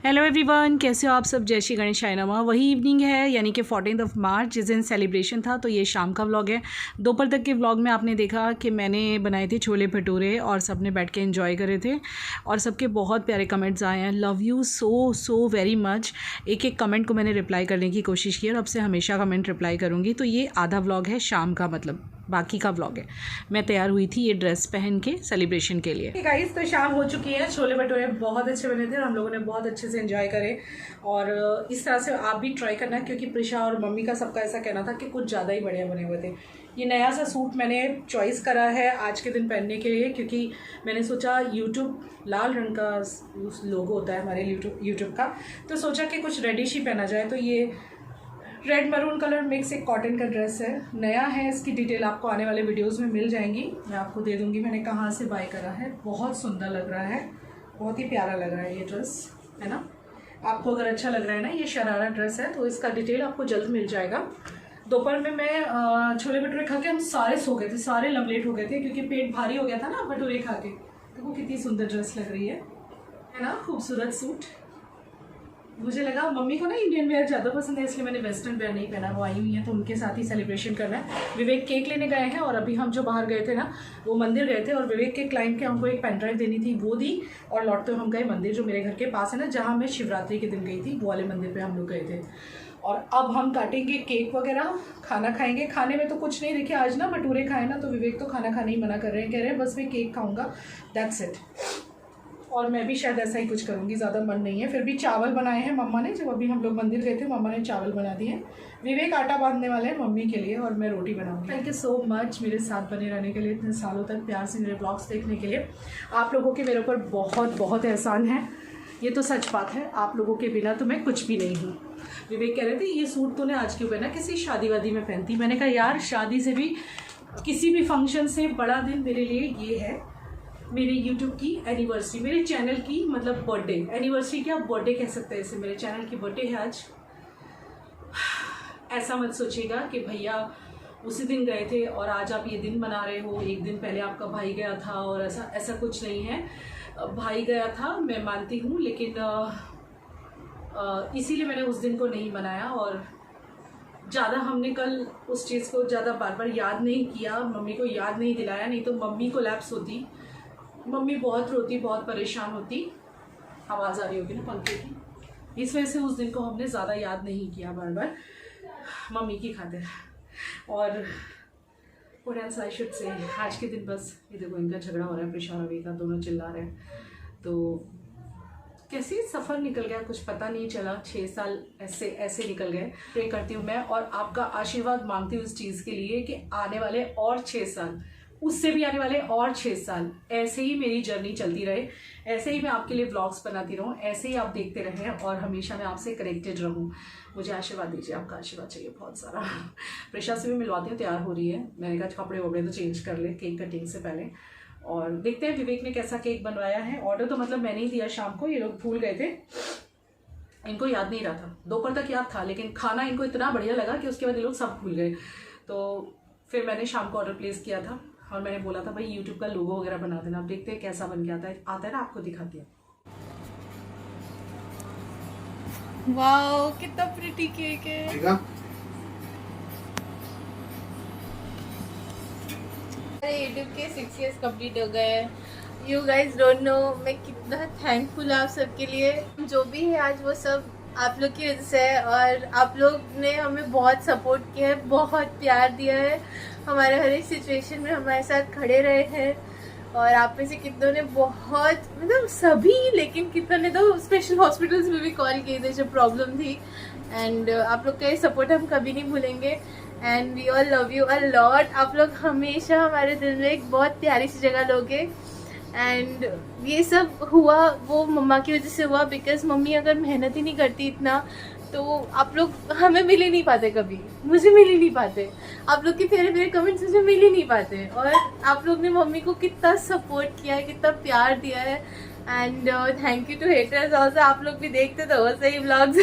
Hello everyone, कैसे हो आप सब। जय श्री गणेशाय नमः। वही इवनिंग है यानी कि 14 मार्च, जिस दिन सेलिब्रेशन था। तो ये शाम का व्लॉग है। दोपहर तक के व्लॉग में आपने देखा कि मैंने बनाए थे छोले भटूरे और सब ने बैठ के एंजॉय करे थे और सबके बहुत प्यारे कमेंट्स आए हैं। Love you so so very much. एक एक कमेंट को मैंने रिप्लाई करने की कोशिश की और अब से हमेशा कमेंट रिप्लाई करूँगी। तो ये आधा व्लॉग है शाम का, मतलब बाकी का व्लॉग है। मैं तैयार हुई थी ये ड्रेस पहन के सेलिब्रेशन के लिए। गाइस, तो शाम हो चुकी है। छोले भटूरे बहुत अच्छे बने थे और हम लोगों ने बहुत अच्छे से एंजॉय करे और इस तरह से आप भी ट्राई करना, क्योंकि प्रिशा और मम्मी का सबका ऐसा कहना था कि कुछ ज़्यादा ही बढ़िया बने हुए थे। ये नया सा सूट मैंने चॉइस करा है आज के दिन पहनने के लिए, क्योंकि मैंने सोचा यूट्यूब लाल रंग का लोगो होता है हमारे यूट्यूब का, तो सोचा कि कुछ रेडिश ही पहना जाए। तो ये रेड मरून कलर मिक्स एक कॉटन का ड्रेस है, नया है। इसकी डिटेल आपको आने वाले वीडियोस में मिल जाएंगी, मैं आपको दे दूंगी मैंने कहाँ से बाय करा है। बहुत सुंदर लग रहा है, बहुत ही प्यारा लग रहा है ये ड्रेस, है ना। आपको अगर अच्छा लग रहा है ना, ये शरारा ड्रेस है, तो इसका डिटेल आपको जल्द मिल जाएगा। दोपहर में मैं छोले भटूरे खा के हम सारे सो गए थे, सारे लवलेट हो गए थे, क्योंकि पेट भारी हो गया था ना भटूरे खा के। देखो कितनी सुंदर ड्रेस लग रही है ना, खूबसूरत सूट। मुझे लगा मम्मी को ना इंडियन वेयर ज़्यादा पसंद है, इसलिए मैंने वेस्टर्न वेयर नहीं पहना। वो आई हुई है तो उनके साथ ही सेलिब्रेशन करना है। विवेक केक लेने गए हैं और अभी हम जो बाहर गए थे ना, वो मंदिर गए थे और विवेक के क्लाइंट के हमको एक पेन ड्राइव देनी थी, वो दी। और लौटते हुए हम गए मंदिर जो मेरे घर के पास है ना, जहाँ मैं शिवरात्रि के दिन गई थी, वो वाले मंदिर पर हम लोग गए थे। और अब हम काटेंगे केक वगैरह, खाना खाएंगे। खाने में तो कुछ नहीं, देखिए आज ना भटूरे खाए ना, तो विवेक तो खाना खाने ही मना कर रहे हैं, कह रहे हैं बस मैं केक खाऊंगा, दैट्स इट। और मैं भी शायद ऐसा ही कुछ करूँगी, ज़्यादा मन नहीं है। फिर भी चावल बनाए हैं मम्मा ने, जब अभी हम लोग मंदिर गए थे मम्मा ने चावल बना दिए हैं। विवेक आटा बांधने वाले हैं मम्मी के लिए और मैं रोटी बनाऊंगी। थैंक यू सो मच मेरे साथ बने रहने के लिए, इतने सालों तक प्यार से मेरे ब्लॉग्स देखने के लिए। आप लोगों के मेरे ऊपर बहुत बहुत एहसान है, ये तो सच बात है। आप लोगों के बिना तो मैं कुछ भी नहीं हूँ। विवेक कह रहे थे ये सूट तूने आज क्यों पहना, किसी शादी वादी में पहनती। मैंने कहा यार, शादी से भी, किसी भी फंक्शन से बड़ा दिन मेरे लिए ये है, मेरे YouTube की एनिवर्सरी, मेरे चैनल की, मतलब बर्थडे। एनिवर्सरी क्या, बर्थडे कह सकते हैं इसे। मेरे चैनल की बर्थडे है आज। ऐसा मत सोचिएगा कि भैया उसी दिन गए थे और आज आप ये दिन मना रहे हो, एक दिन पहले आपका भाई गया था, और ऐसा कुछ नहीं है। भाई गया था मैं मानती हूँ, लेकिन इसीलिए मैंने उस दिन को नहीं मनाया और ज़्यादा हमने कल उस चीज़ को ज़्यादा बार बार याद नहीं किया, मम्मी को याद नहीं दिलाया, नहीं तो मम्मी को लैप्स होती, मम्मी बहुत रोती, बहुत परेशान होती। आवाज़ आ रही होगी ना पंखे की, इस वजह से उस दिन को हमने ज़्यादा याद नहीं किया बार बार, मम्मी की खातिर। और what else I should say, आज के दिन बस ये देखो इनका झगड़ा हो रहा है, प्रिशा और रवि का, दोनों चिल्ला रहे हैं। तो कैसे सफ़र निकल गया, कुछ पता नहीं चला। 6 साल ऐसे निकल गए। प्रे करती हूँ मैं और आपका आशीर्वाद मांगती हूँ इस चीज़ के लिए कि आने वाले और 6 साल, उससे भी आने वाले और 6 साल ऐसे ही मेरी जर्नी चलती रहे, ऐसे ही मैं आपके लिए व्लॉग्स बनाती रहूँ, ऐसे ही आप देखते रहें और हमेशा मैं आपसे कनेक्टेड रहूँ। मुझे आशीर्वाद दीजिए, आपका आशीर्वाद चाहिए बहुत सारा। प्रिशा से भी मिलवाती हूँ, तैयार हो रही है। मैंने कहा कपड़े वपड़े तो चेंज कर ले केक कटिंग से पहले। और देखते हैं विवेक ने कैसा केक बनवाया है। ऑर्डर तो मतलब मैंने ही दिया शाम को, ये लोग भूल गए थे, इनको याद नहीं रहा था। दोपहर तक याद था, लेकिन खाना इनको इतना बढ़िया लगा कि उसके बाद ये लोग सब भूल गए। तो फिर मैंने शाम को ऑर्डर प्लेस किया था और मैंने बोला था भाई यूट्यूब का लोगो वगैरह बना देना। अब देखते हैं कैसा बन के आता है ना, आपको दिखाती हूँ। वाओ, कितना प्रिटी केक है। यूट्यूब के 6 years कंप्लीट हो गए। यू गाइज डोंट नो मैं कितना थैंकफुल आप सबके लिए। जो भी है आज वो सब आप लोग की वजह से है और आप लोग ने हमें बहुत सपोर्ट किया है, बहुत प्यार दिया है, हमारे हर एक सिचुएशन में हमारे साथ खड़े रहे हैं। और आप में से कितनों ने बहुत, मतलब सभी, लेकिन कितनों ने तो स्पेशल हॉस्पिटल्स में भी कॉल किए थे जब प्रॉब्लम थी। एंड आप लोग का ये सपोर्ट हम कभी नहीं भूलेंगे and we all love you a lot. आप लोग हमेशा हमारे दिल में एक बहुत प्यारी सी जगह लोगे। एंड ये सब हुआ वो मम्मा की वजह से हुआ, बिकॉज मम्मी अगर मेहनत ही नहीं करती इतना तो आप लोग हमें मिल ही नहीं पाते, कभी मुझे मिल ही नहीं पाते, आप लोग के प्यारे प्यारे कमेंट्स मुझे मिल ही नहीं पाते। और आप लोग ने मम्मी को कितना सपोर्ट किया है, कितना प्यार दिया है, and thank you to haters also. आप लोग भी देखते तो हो सही व्लॉग्स।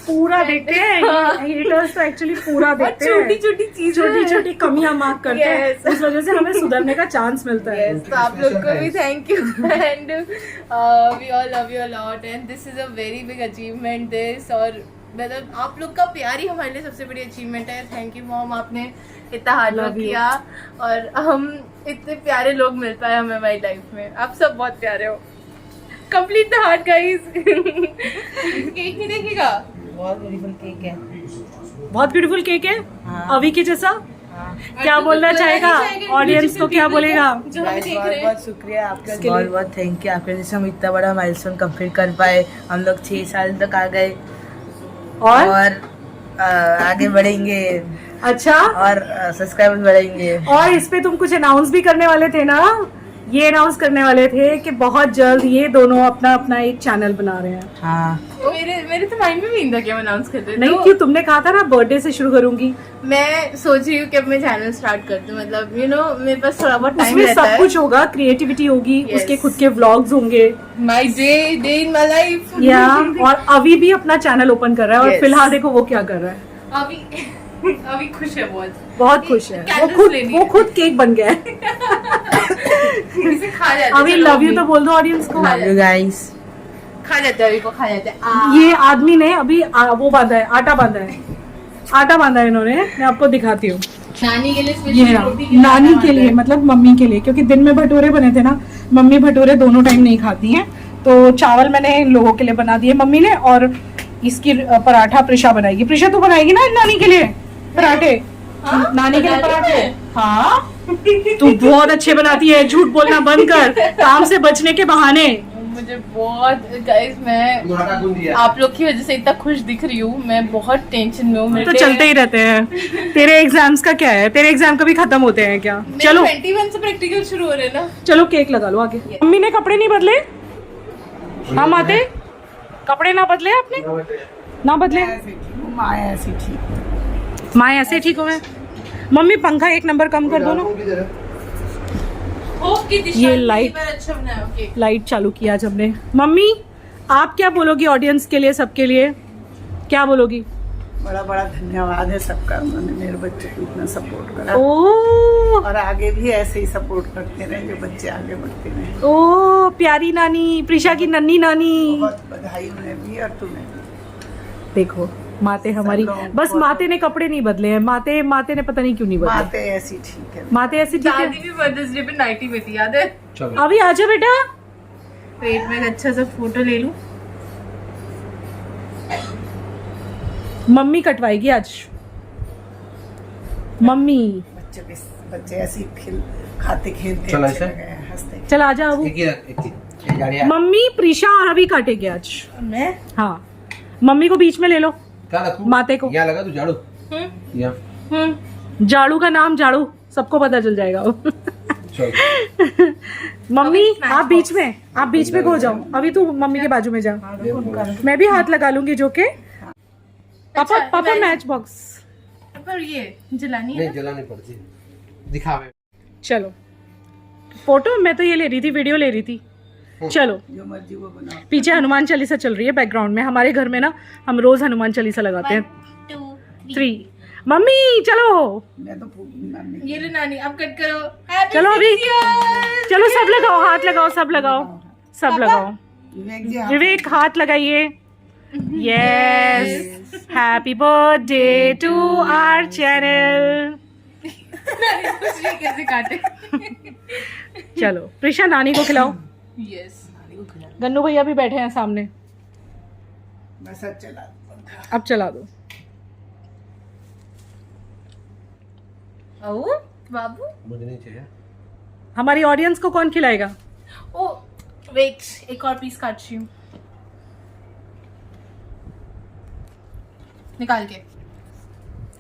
पूरा देखते हैं हेटर्स तो एक्चुअली पूरा देखते हैं, छोटी छोटी चीजें, छोटी छोटी कमियां मार्क करते हैं, Yes. उस वजह से हमें सुधरने का चांस मिलता है। तो आप लोग को भी thank you and we all love you a lot and this is a very big achievement this. और मतलब आप लोग का प्यार ही हमारे लिए सबसे बड़ी अचीवमेंट है। थैंक यू मॉम, आपने इतना हार्ड वर्क किया और हम इतने प्यारे लोग मिल पाए हमें हमारी लाइफ में। आप सब बहुत प्यारे हो। Complete the heart guys. Cake नहीं देखेगा? बहुत ब्यूटीफुल केक है। बहुत ब्यूटीफुल केक है, हाँ। अभी के जैसा। हाँ। क्या बोलना चाहेगा ऑडियंस को, क्या बोलेगा? जो हमें देख बहुत रहे हैं। बहुत शुक्रिया आपका, बहुत बहुत थैंक यू आपके जैसे हम इतना बड़ा माइलस्टोन कंप्लीट कर पाए। हम लोग 6 साल तक आ गए और आगे बढ़ेंगे अच्छा, और सब्सक्राइबर्स बढ़ेंगे। और इस पे तुम कुछ अनाउंस भी करने वाले थे ना? ये अनाउंस करने वाले थे कि बहुत जल्द ये दोनों अपना अपना एक चैनल बना रहे हैं। हाँ, मेरे तो माइंड में भी नहीं था कि हम अनाउंस कर रहे। नहीं, क्यों? तुमने कहा था ना बर्थडे से शुरू करूंगी। मैं सोच रही हूँ कि अब मैं चैनल स्टार्ट कर दूँ। मतलब यू नो मेरे पास थोड़ा बहुत टाइम उसमें रहता सब है। कुछ होगा, क्रिएटिविटी होगी, Yes. उसके खुद के व्लॉग्स होंगे my day in my life. या और अभी भी अपना चैनल ओपन कर रहा है और Yes. फिलहाल देखो वो क्या कर रहा है। अभी खुश है बहुत। बहुत खुश है Candles वो खुद केक बन गया है। इसे खा जाते हैं। अभी चलो लव यू तो बोल दो ऑडियंस को। Love you guys. खा जाते हैं, अभी को खा जाते हैं। ये आदमी ने अभी वो बांधा है, आटा बांधा है, आटा बांधा है इन्होंने। मैं आपको दिखाती हूँ। नानी के लिए ये स्पेशल रहा, रोटी के लिए नानी आटा के लिए, बांधा है। मतलब मम्मी के लिए, क्योंकि दिन में भटूरे बने थे ना। मम्मी भटूरे दोनों टाइम नहीं खाती हैं, तो चावल मैंने इन लोगों के लिए बना दिए मम्मी ने, और इसकी पराठा प्रिशा बनाएगी। प्रिशा तू बनाएगी ना नानी के लिए पराठे? हाँ? नानी के लिए बना पराठे? दिए? हाँ, तू बहुत अच्छे बनाती है, झूठ बोलना बंद कर, काम से बचने के बहाने। मुझे बहुत गाइस, मैं आप लोग की वजह से इतना खुश दिख रही हूँ। मैं बहुत टेंशन में हूँ। तो चलते ही रहते हैं। तेरे एग्जाम्स का क्या है? तेरे एग्जाम कभी खत्म होते हैं क्या? चलो 21 से प्रैक्टिकल शुरू हो रहे हैं ना। चलो केक लगा लो आगे। मम्मी ने कपड़े नहीं बदले? हम आते कपड़े ना बदले आपने? ना बदले? माँ ऐसी ठीक। माँ ऐसे ठीक हो गए। मम्मी पंखा 1 नंबर कम कर दो ना। ये लाइट अच्छा बनाया केक। लाइट चालू किया आज हमने। मम्मी आप क्या बोलोगी ऑडियंस के लिए, सबके लिए क्या बोलोगी? बड़ा बड़ा धन्यवाद है सबका, उन्होंने मेरे बच्चे को इतना सपोर्ट करा ओ और आगे भी ऐसे ही सपोर्ट करते रहे, जो बच्चे आगे बढ़ते रहे। ओ प्यारी नानी, प्रिशा की नन्ही नानी। बहुत बधाई उन्हें भी और तुम्हें भी। देखो माते हमारी, बस माते ने कपड़े नहीं बदले हैं। माते ने पता नहीं क्यों नहीं बदले। माते ऐसी ठीक है। माते ऐसी ठीक है। दादी भी मदर्स डे पे नाइटी में थी, याद है? अभी आजा बेटा। पेट में एक अच्छा सा फोटो ले लूं। मम्मी कटवाएगी आज। मम्मी बच्चे ऐसे खाते खेलते चलो अच्छे ऐसे? लगे हैं, हंसते। चल आजा अब। मम्मी प्रिशा और अभी काटेगी आज। मैं हाँ, मम्मी को बीच में ले लो, माते को। यहाँ लगा तू झाड़ू। यहाँ झाड़ू का नाम झाड़ू, सबको पता चल जाएगा। चल। मम्मी आप बीच में खो जाओ। अभी तू मम्मी के बाजू में जा, मैं भी हाथ लगा लूंगी। जो के पापा अच्छा, पापा मैच बॉक्स। पर ये जलानी है नहीं ना? जलानी पड़ती, दिखावे। चलो फोटो, मैं तो ये ले रही थी, वीडियो ले रही थी। चलो जो मर्जी वो बनाओ। पीछे हनुमान चालीसा चल रही है बैकग्राउंड में। हमारे घर में ना हम रोज हनुमान चालीसा लगाते हैं। 1 2 3 मम्मी चलो। मैं तो ये लो नानी, अब कट करो। Happy चलो अभी 6 years! चलो सब लगाओ, हाथ लगाओ, सब लगाओ, सब लगाओ। विवेक हाथ लगाइए। Yes, happy birthday to our channel. नानी पूछ रही है कैसे काटे। चलो प्रिशा नानी को खिलाओ। यस, नानी को खिला। गन्नू भैया भी बैठे हैं सामने। बस अब चला। अब चला दो। ओ बाबू, मुझे नहीं चाहिए। हमारी ऑडियंस को कौन खिलाएगा? ओ वेट, एक और पीस काट रही हूँ, निकाल के।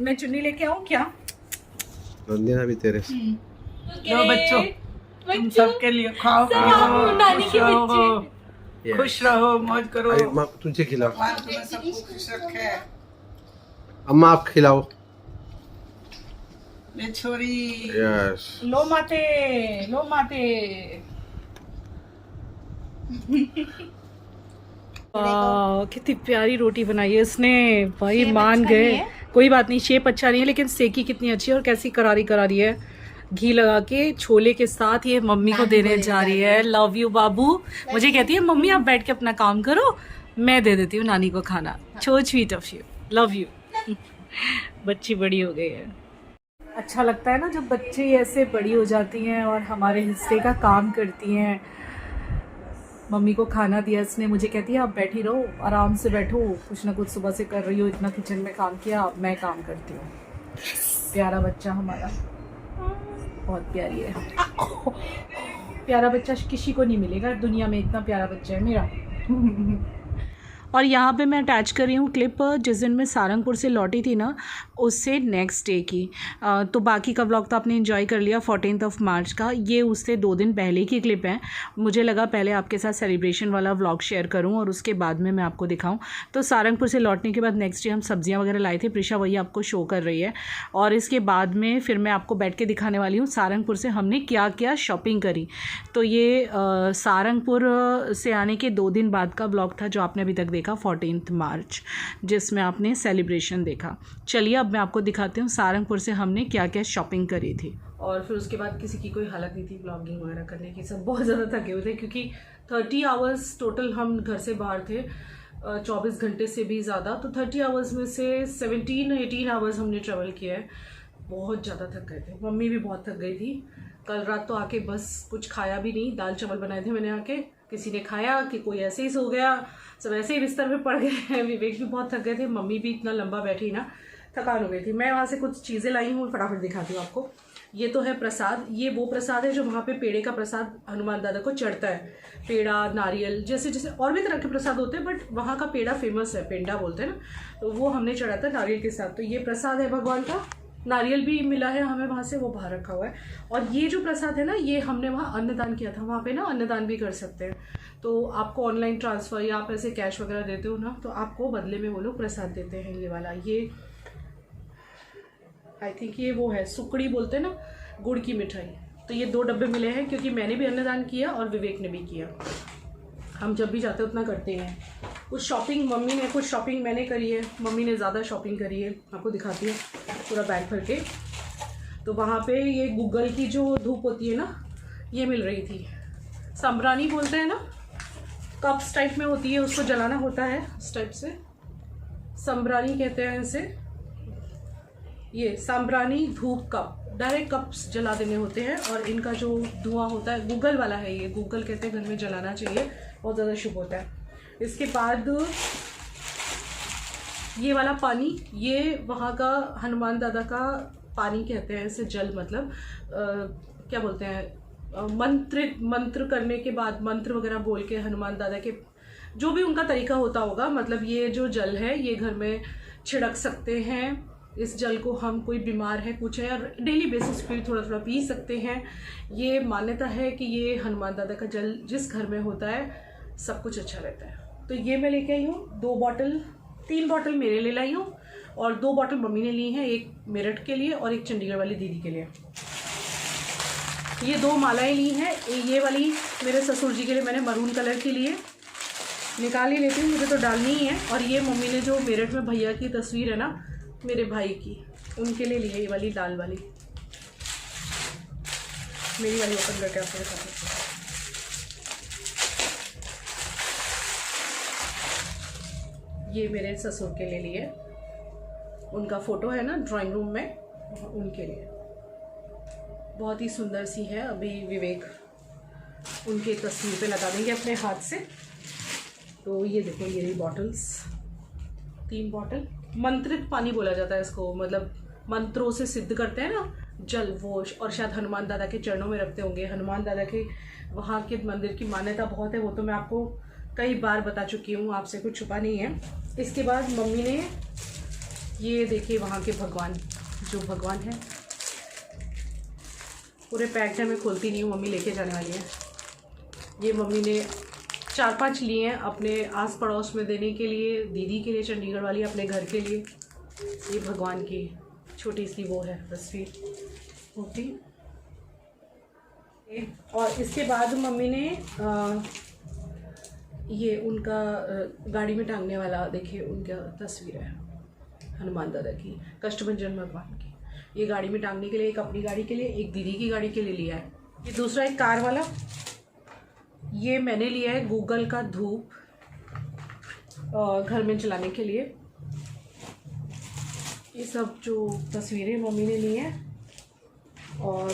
मैं चुन्नी लेके आऊं क्या? रंजना भी तेरे से। लो बच्चों, तुम सबके लिए खाओ पियो, नानी खुश के रहो, Yes. खुश रहो, मौज करो। अरे माँ तुझे खिलाओ। भगवान तुम्हें सबको खुश रखे। अम्मा आप खिलाओ। ले छोरी। यस। लो माते, लो माते। कितनी प्यारी रोटी बनाई है उसने भाई, शेप मान अच्छा गए। नहीं है? कोई बात नहीं, शेप अच्छा नहीं है लेकिन सेकी कितनी अच्छी है और कैसी करारी करारी है। घी लगा के छोले के साथ ये मम्मी को देने जा रही है। लव यू बाबू। मुझे कहती है मम्मी आप बैठ के अपना काम करो, मैं दे देती हूँ नानी को खाना। So sweet of you, love you. बच्ची बड़ी हो गई है। अच्छा लगता है ना जब बच्चे ऐसे बड़ी हो जाती हैं और हमारे हिस्से का काम करती हैं। मम्मी को खाना दिया इसने, मुझे कहती है आप बैठी रहो, आराम से बैठो, कुछ ना कुछ सुबह से कर रही हो, इतना किचन में काम किया, अब मैं काम करती हूँ। प्यारा बच्चा हमारा, बहुत प्यारी है। प्यारा बच्चा किसी को नहीं मिलेगा दुनिया में, इतना प्यारा बच्चा है मेरा। और यहाँ पे मैं अटैच कर रही हूँ क्लिप जिस दिन मैं सारंगपुर से लौटी थी ना, उससे नेक्स्ट डे की। तो बाकी का व्लॉग तो आपने एंजॉय कर लिया 14 मार्च का। ये उससे 2 दिन पहले की क्लिप है। मुझे लगा पहले आपके साथ सेलिब्रेशन वाला व्लॉग शेयर करूँ और उसके बाद में मैं आपको दिखाऊँ। तो सारंगपुर से लौटने के बाद नेक्स्ट डे हम सब्जियाँ वगैरह लाए थे, प्रिशा वही आपको शो कर रही है। और इसके बाद में फिर मैं आपको बैठ के दिखाने वाली हूँ सारंगपुर से हमने क्या क्या शॉपिंग करी। तो ये सारंगपुर से आने के 2 दिन बाद का व्लॉग था जो आपने अभी तक देखा 14 मार्च, जिसमें आपने सेलिब्रेशन देखा। चलिए अब मैं आपको दिखाती हूँ सारंगपुर से हमने क्या क्या शॉपिंग करी थी। और फिर उसके बाद किसी की कोई हालत नहीं थी ब्लॉगिंग वगैरह करने की, सब बहुत ज़्यादा थके हुए थे क्योंकि 30 आवर्स टोटल हम घर से बाहर थे, 24 घंटे से भी ज़्यादा। तो 30 आवर्स में से 17-18 आवर्स हमने ट्रैवल किया है। बहुत ज़्यादा थक गए थे, मम्मी भी बहुत थक गई थी। कल रात तो आके बस कुछ खाया भी नहीं, दाल चावल बनाए थे मैंने आके, किसी ने खाया कि कोई ऐसे ही सो गया, सब ऐसे ही बिस्तर पे पड़ गए। विवेक भी बहुत थक गए थे, मम्मी भी इतना लंबा बैठी ना, थकान हो गई थी। मैं वहाँ से कुछ चीज़ें लाई हूँ, फटाफट दिखाती हूँ आपको। ये तो है प्रसाद, ये वो प्रसाद है जो वहाँ पे पेड़े का प्रसाद हनुमान दादा को चढ़ता है। पेड़ा, नारियल, जैसे जैसे और भी तरह के प्रसाद होते हैं बट वहाँ का पेड़ा फेमस है, पेंडा बोलते हैं ना, तो वो हमने चढ़ाता है नारियल के साथ। तो ये प्रसाद है भगवान का, नारियल भी मिला है हमें वहाँ से, वो बाहर रखा हुआ है। और ये जो प्रसाद है ना, ये हमने वहाँ अन्नदान किया था। वहाँ पे ना अन्नदान भी कर सकते हैं, तो आपको ऑनलाइन ट्रांसफ़र या आप ऐसे कैश वगैरह देते हो ना, तो आपको बदले में वो लोग प्रसाद देते हैं। ये वाला, ये आई थिंक ये वो है, सुकड़ी बोलते हैं ना, गुड़ की मिठाई। तो ये 2 डब्बे मिले हैं क्योंकि मैंने भी अन्नदान किया और विवेक ने भी किया। हम जब भी जाते हैं उतना करते हैं। कुछ शॉपिंग मम्मी ने, कुछ शॉपिंग मैंने करी है। मम्मी ने ज़्यादा शॉपिंग करी है, आपको दिखाती है पूरा बैग भर के। तो वहाँ पे ये गूगल की जो धूप होती है ना, ये मिल रही थी। सांब्रानी बोलते हैं ना, कप्स टाइप में होती है, उसको जलाना होता है इस टाइप से, सांब्रानी कहते हैं इसे। ये सांब्रानी धूप कप, डायरेक्ट कप्स जला देने होते हैं। और इनका जो धुआं होता है, गूगल वाला है ये, गूगल कहते हैं घर में जलाना चाहिए, बहुत ज़्यादा शुभ होता है। इसके बाद ये वाला पानी, ये वहाँ का हनुमान दादा का पानी कहते हैं इसे, जल मतलब क्या बोलते हैं, मंत्र करने के बाद, मंत्र वगैरह बोल के हनुमान दादा के जो भी उनका तरीका होता होगा, मतलब ये जो जल है ये घर में छिड़क सकते हैं। इस जल को हम, कोई बीमार है कुछ है, और डेली बेसिस पे थोड़ा थोड़ा पी सकते हैं। ये मान्यता है कि ये हनुमान दादा का जल जिस घर में होता है सब कुछ अच्छा रहता है। तो ये मैं लेके आई हूँ 2 बॉटल, 3 बॉटल मेरे ले लाई हूँ और 2 बॉटल मम्मी ने ली हैं, एक मेरठ के लिए और एक चंडीगढ़ वाली दीदी के लिए। ये 2 मालाएं ली हैं। ये वाली मेरे ससुर जी के लिए मैंने मरून कलर की लिए, निकाल ही लेती हूँ, मुझे तो डालनी ही है। और ये मम्मी ने जो मेरठ में भैया की तस्वीर है ना, मेरे भाई की, उनके लिए लिए ये वाली लाल वाली। मेरी वाली ओपन करके आपको दिखाती हूँ। ये मेरे ससुर के लिए लिए, उनका फ़ोटो है ना ड्राइंग रूम में, उनके लिए। बहुत ही सुंदर सी है। अभी विवेक उनके तस्वीर पे लगा देंगे अपने हाथ से। तो ये देखो, ये रही बॉटल्स, 3 बॉटल। मंत्रित पानी बोला जाता है इसको, मतलब मंत्रों से सिद्ध करते हैं ना जल, वो। और शायद हनुमान दादा के चरणों में रखते होंगे। हनुमान दादा के वहाँ के मंदिर की मान्यता बहुत है, वो तो मैं आपको कई बार बता चुकी हूँ, आपसे कुछ छुपा नहीं है। इसके बाद मम्मी ने ये देखिए वहाँ के भगवान, जो भगवान है पूरे पैक्ड है, मैं खोलती नहीं हूँ, मम्मी लेके जाने वाली है। ये मम्मी ने 4-5 लिए हैं अपने आस पड़ोस में देने के लिए, दीदी के लिए चंडीगढ़ वाली, अपने घर के लिए। ये भगवान की छोटी सी वो है तस्वीर होती। और इसके बाद मम्मी ने ये उनका गाड़ी में टांगने वाला, देखिए उनका तस्वीर है हनुमान दादा की, कष्टभंजन भगवान की। ये गाड़ी में टांगने के लिए, एक अपनी गाड़ी के लिए, एक दीदी की गाड़ी के लिए लिया है। ये दूसरा एक कार वाला, ये मैंने लिया है गूगल का धूप घर में चलाने के लिए। ये सब जो तस्वीरें मम्मी ने ली हैं और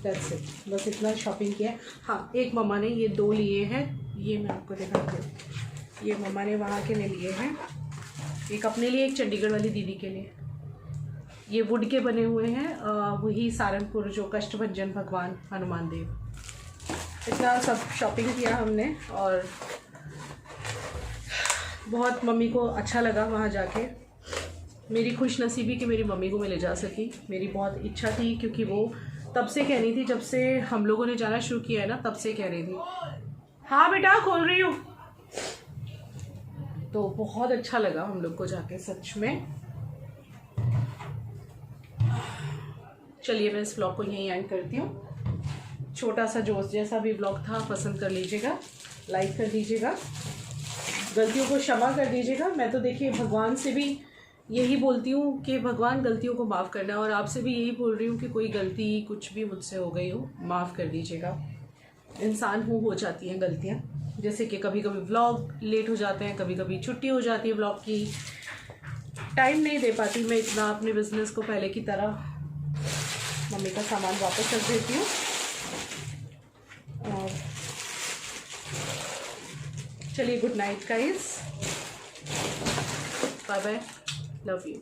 दैट्स इट, बस इतना शॉपिंग किया है। हाँ, एक मम्मा ने ये 2 लिए हैं, ये मैं आपको दिखाती हूँ। ये मम्मा ने वहाँ के लिए लिए हैं, एक अपने लिए, एक चंडीगढ़ वाली दीदी के लिए। ये वुड के बने हुए हैं, वही सारनपुर जो कष्टभंजन भगवान हनुमान देव। इतना सब शॉपिंग किया हमने और बहुत मम्मी को अच्छा लगा वहाँ जाके। मेरी खुशनसीबी कि मेरी मम्मी को मैं ले जा सकी। मेरी बहुत इच्छा थी क्योंकि वो तब से कह रही थी, जब से हम लोगों ने जाना शुरू किया है ना, तब से कह रही थी। हाँ बेटा खोल रही हूँ। तो बहुत अच्छा लगा हम लोग को जाके सच में। चलिए मैं इस ब्लॉग को यहीं एंड करती हूँ। छोटा सा जोश जैसा भी ब्लॉग था, पसंद कर लीजिएगा, लाइक कर दीजिएगा, गलतियों को क्षमा कर दीजिएगा। मैं तो देखिए भगवान से भी यही बोलती हूँ कि भगवान गलतियों को माफ़ करना, और आपसे भी यही बोल रही हूँ कि कोई गलती कुछ भी मुझसे हो गई हो, माफ़ कर दीजिएगा। इंसान हो जाती हैं गलतियाँ, जैसे कि कभी कभी व्लॉग लेट हो जाते हैं, कभी कभी छुट्टी हो जाती है व्लॉग की, टाइम नहीं दे पाती मैं इतना अपने बिज़नेस को पहले की तरह। मम्मी का सामान वापस रख देती हूँ और चलिए good night guys, bye bye, love you.